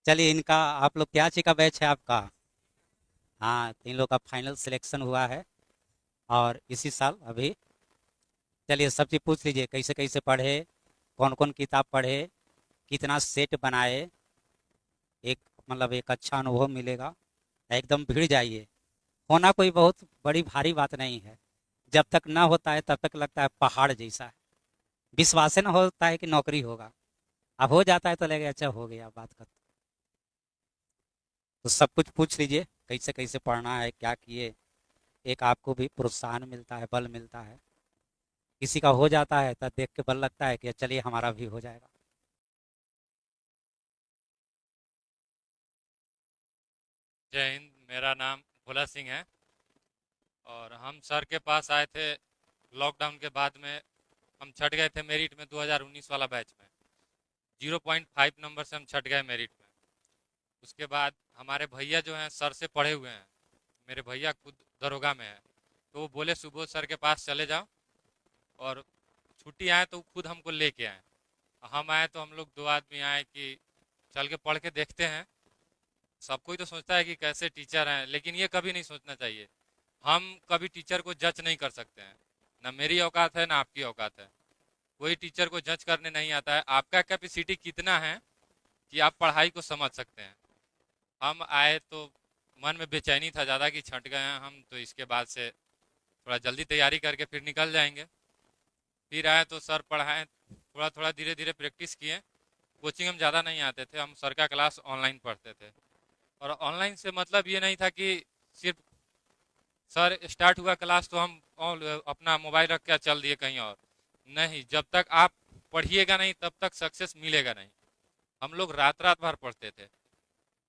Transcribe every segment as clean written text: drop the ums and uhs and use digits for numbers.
चलिए इनका आप लोग क्या ची का बैच है आपका? हाँ, तो इन लोग का फाइनल सिलेक्शन हुआ है और इसी साल अभी। चलिए सब चीज़ पूछ लीजिए, कैसे कैसे पढ़े, कौन कौन किताब पढ़े, कितना सेट बनाए। एक मतलब एक अच्छा अनुभव मिलेगा। एकदम भिड़ जाइए। होना कोई बहुत बड़ी भारी बात नहीं है। जब तक ना होता है तब तक लगता है पहाड़ जैसा है। विश्वास ही ना होता है कि नौकरी होगा। अब हो जाता है तो लगेगा अच्छा हो गया, बात खत्म। तो सब कुछ पूछ लीजिए, कैसे कैसे पढ़ना है, क्या किए। एक आपको भी प्रोत्साहन मिलता है, बल मिलता है। किसी का हो जाता है तब देख के बल लगता है कि चलिए हमारा भी हो जाएगा। जय हिंद। मेरा नाम भोला सिंह है और हम सर के पास आए थे लॉकडाउन के बाद में। हम छट गए थे मेरिट में 2019 वाला बैच में। 0.5 नंबर से हम छट गए मेरिट में। उसके बाद हमारे भैया जो हैं सर से पढ़े हुए हैं। मेरे भैया खुद दरोगा में है, तो वो बोले सुबोध सर के पास चले जाओ और छुट्टी आए तो खुद हमको लेके आए। हम आए तो हम लोग दो आदमी आए कि चल के पढ़ के देखते हैं। सब कोई तो सोचता है कि कैसे टीचर हैं, लेकिन ये कभी नहीं सोचना चाहिए। हम कभी टीचर को जज नहीं कर सकते हैं। ना मेरी औकात है ना आपकी औकात है। कोई टीचर को जज करने नहीं आता है। आपका कैपेसिटी कितना है कि आप पढ़ाई को समझ सकते हैं। हम आए तो मन में बेचैनी था ज़्यादा कि छट गए हैं हम, तो इसके बाद से थोड़ा जल्दी तैयारी करके फिर निकल जाएंगे। फिर आए तो सर पढ़ाएं, थोड़ा थोड़ा धीरे धीरे प्रैक्टिस किए। कोचिंग हम ज़्यादा नहीं आते थे, हम सर का क्लास ऑनलाइन पढ़ते थे। और ऑनलाइन से मतलब ये नहीं था कि सिर्फ सर स्टार्ट हुआ क्लास तो हम अपना मोबाइल रख के चल दिए कहीं और। नहीं, जब तक आप पढ़िएगा नहीं तब तक सक्सेस मिलेगा नहीं। हम लोग रात रात भर पढ़ते थे।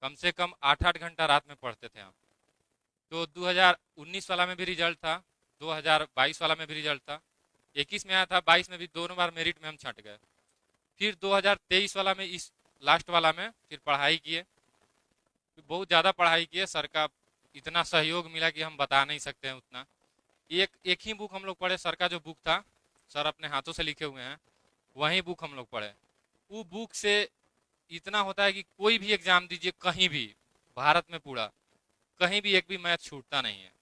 कम से कम 8-8 घंटा रात में पढ़ते थे हम। तो 2019 वाला में भी रिजल्ट था, 2022 वाला में भी रिजल्ट था, 21 में आया था, 22 में भी दोनों बार मेरिट में हम छट गए। फिर 2023 वाला में, इस लास्ट वाला में फिर पढ़ाई किए। बहुत ज़्यादा पढ़ाई किए। सर का इतना सहयोग मिला कि हम बता नहीं सकते हैं उतना। एक एक ही बुक हम लोग पढ़े, सर का जो बुक था, सर अपने हाथों से लिखे हुए हैं, वही बुक हम लोग पढ़े। वो बुक से इतना होता है कि कोई भी एग्जाम दीजिए कहीं भी, भारत में पूरा कहीं भी एक भी मैथ छूटता नहीं है।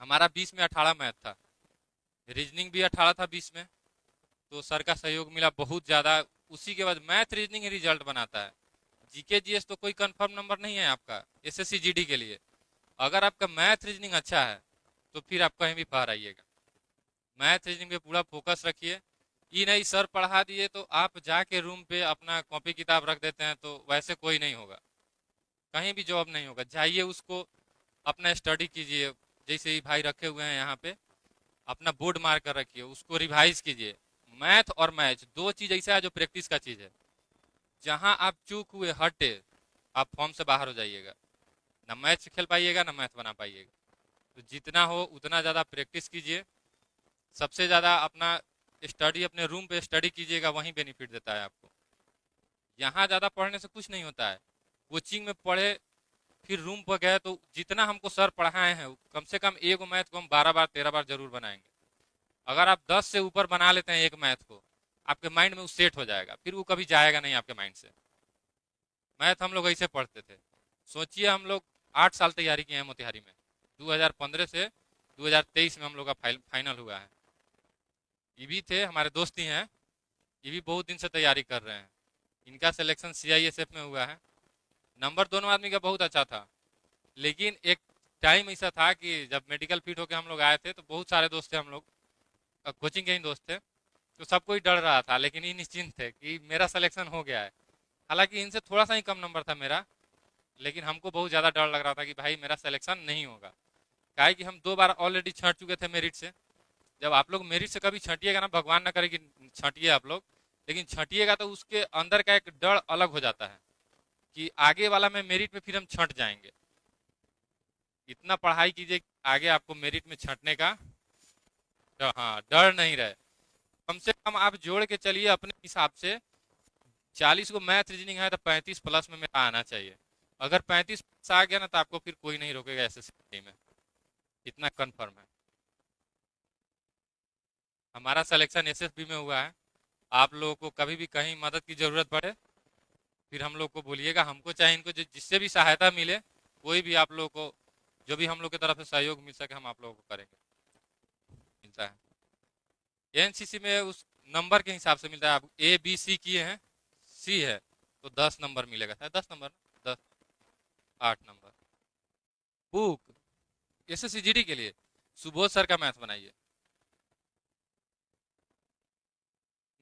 हमारा 20 में 18 मैथ था, रीजनिंग भी 18 था 20 में। तो सर का सहयोग मिला बहुत ज़्यादा। उसी के बाद मैथ रीजनिंग ही रिजल्ट बनाता है। जीके जीएस तो कोई कंफर्म नंबर नहीं है आपका एसएससी जीडी के लिए। अगर आपका मैथ रीजनिंग अच्छा है तो फिर आप कहीं भी पार आइएगा। मैथ रीजनिंग पे पूरा फोकस रखिए। ये नहीं सर पढ़ा दिए तो आप जाके रूम पे अपना कॉपी किताब रख देते हैं, तो वैसे कोई नहीं होगा। कहीं भी जॉब नहीं होगा। जाइए उसको अपना स्टडी कीजिए। जैसे ही भाई रखे हुए हैं यहाँ पे, अपना बोर्ड मार कर रखिए, उसको रिवाइज कीजिए। मैथ और मैच दो चीज़ ऐसा है जो प्रैक्टिस का चीज़ है। जहाँ आप चूक हुए हटे, आप फॉर्म से बाहर हो जाइएगा। ना मैथ खेल पाइएगा ना मैथ बना पाइएगा। तो जितना हो उतना ज़्यादा प्रैक्टिस कीजिए। सबसे ज़्यादा अपना स्टडी अपने रूम पे स्टडी कीजिएगा, वहीं बेनिफिट देता है आपको। यहाँ ज़्यादा पढ़ने से कुछ नहीं होता है। कोचिंग में पढ़े फिर रूम पर गए तो जितना हमको सर पढ़ाए हैं, कम से कम एक मैथ को हम 12 बार 13 बार जरूर बनाएंगे। अगर आप 10 से ऊपर बना लेते हैं एक मैथ को, आपके माइंड में वो सेट हो जाएगा, फिर वो कभी जाएगा नहीं आपके माइंड से। मैथ हम लोग ऐसे पढ़ते थे। सोचिए हम लोग 8 साल तैयारी किए हैं मोतिहारी में। 2015 से 2023 में हम लोग का फाइनल हुआ है। ये भी थे हमारे दोस्त ही हैं, ये भी बहुत दिन से तैयारी कर रहे हैं। इनका सिलेक्शन सीआईएसएफ में हुआ है। नंबर दोनों आदमी का बहुत अच्छा था। लेकिन एक टाइम ऐसा था कि जब मेडिकल फिट होकर हम लोग आए थे तो बहुत सारे दोस्त थे हम लोग, कोचिंग के ही दोस्त थे। तो सब कोई डर रहा था, लेकिन ये निश्चिंत थे कि मेरा सिलेक्शन हो गया है। हालांकि इनसे थोड़ा सा ही कम नंबर था मेरा, लेकिन हमको बहुत ज़्यादा डर लग रहा था कि भाई मेरा सिलेक्शन नहीं होगा। काहे कि हम 2 बार ऑलरेडी छँट चुके थे मेरिट से। जब आप लोग मेरिट से कभी छंटिएगा ना, भगवान ना करे कि छंटिए आप लोग, लेकिन छंटिएगा तो उसके अंदर का एक डर अलग हो जाता है कि आगे वाला में मेरिट में फिर हम छंट जाएंगे। इतना पढ़ाई कीजिए कि आगे आपको मेरिट में छंटने का हाँ डर नहीं रहे। कम से कम आप जोड़ के चलिए अपने हिसाब से। 40 को मैथ रीजनिंग है तो 35 प्लस में मेरा आना चाहिए। अगर 35 प्लस आ गया ना तो आपको फिर कोई नहीं रोकेगा एसएससी में। इतना कन्फर्म है। हमारा सिलेक्शन एसएसबी में हुआ है। आप लोगों को कभी भी कहीं मदद की ज़रूरत पड़े फिर हम लोग को बोलिएगा, हमको चाहे इनको जिससे भी सहायता मिले, कोई भी आप लोग को जो भी हम लोग की तरफ से सहयोग मिल सके हम आप लोगों को करेंगे। मिलता है एनसीसी में उस नंबर के हिसाब से मिलता है। आप ए बी सी किए हैं, सी है तो 10 नंबर मिलेगा, शायद 10 नंबर, 8 नंबर। बुक एसएससीजीडी के लिए सुबोध सर का मैथ बनाइए।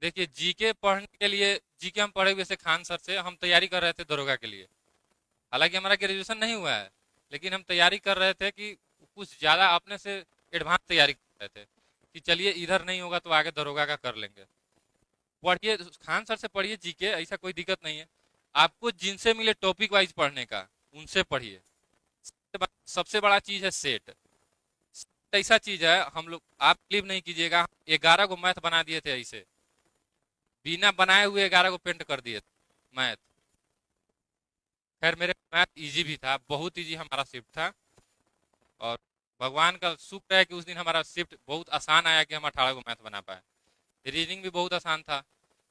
देखिए जीके पढ़ने के लिए, जीके हम पढ़े हुए से खान सर से हम तैयारी कर रहे थे दरोगा के लिए। हालांकि हमारा ग्रेजुएशन नहीं हुआ है, लेकिन हम तैयारी कर रहे थे कि कुछ ज़्यादा अपने से एडवांस तैयारी कर रहे थे कि चलिए इधर नहीं होगा तो आगे दरोगा का कर लेंगे। पढ़िए खान सर से पढ़िए जीके, ऐसा कोई दिक्कत नहीं है। आपको जिनसे मिले टॉपिक वाइज पढ़ने का, उनसे पढ़िए। सबसे बड़ा चीज़ है सेट। ऐसा चीज़ है, हम लोग, आप क्लिप नहीं कीजिएगा, 11 को मैथ बना दिए थे ऐसे, बिना बनाए हुए 11 को पेंट कर दिए मैथ। खैर मेरे मैथ इजी भी था, बहुत इजी हमारा शिफ्ट था, और भगवान का शुक्र है कि उस दिन हमारा शिफ्ट बहुत आसान आया कि हम 18 को मैथ बना पाए। रीजनिंग भी बहुत आसान था।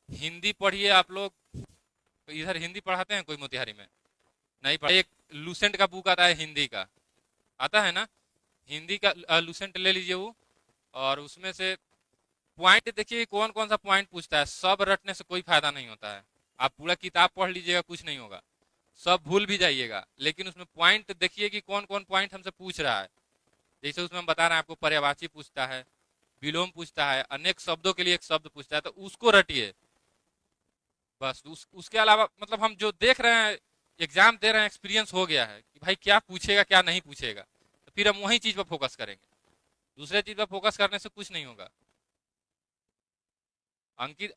हिंदी पढ़िए आप लोग, तो इधर हिंदी पढ़ाते हैं कोई मोतिहारी में? नहीं पढ़ा। एक लूसेंट का बुक आता है हिंदी का, आता है ना, हिंदी का लूसेंट ले लीजिए वो, और उसमें से पॉइंट देखिए कौन कौन सा पॉइंट पूछता है। सब रटने से कोई फायदा नहीं होता है। आप पूरा किताब पढ़ लीजिएगा कुछ नहीं होगा, सब भूल भी जाइएगा, लेकिन उसमें पॉइंट देखिए कि कौन कौन पॉइंट हमसे पूछ रहा है। जैसे उसमें हम बता रहे हैं आपको, पर्यायवाची पूछता है, विलोम पूछता है, अनेक शब्दों के लिए एक शब्द पूछता है, तो उसको रटिए बस। उसके अलावा मतलब हम जो देख रहे हैं, एग्जाम दे रहे हैं, एक्सपीरियंस हो गया है कि भाई क्या पूछेगा क्या नहीं पूछेगा, तो फिर हम वही चीज पर फोकस करेंगे। दूसरे चीज पर फोकस करने से कुछ नहीं होगा। अंकित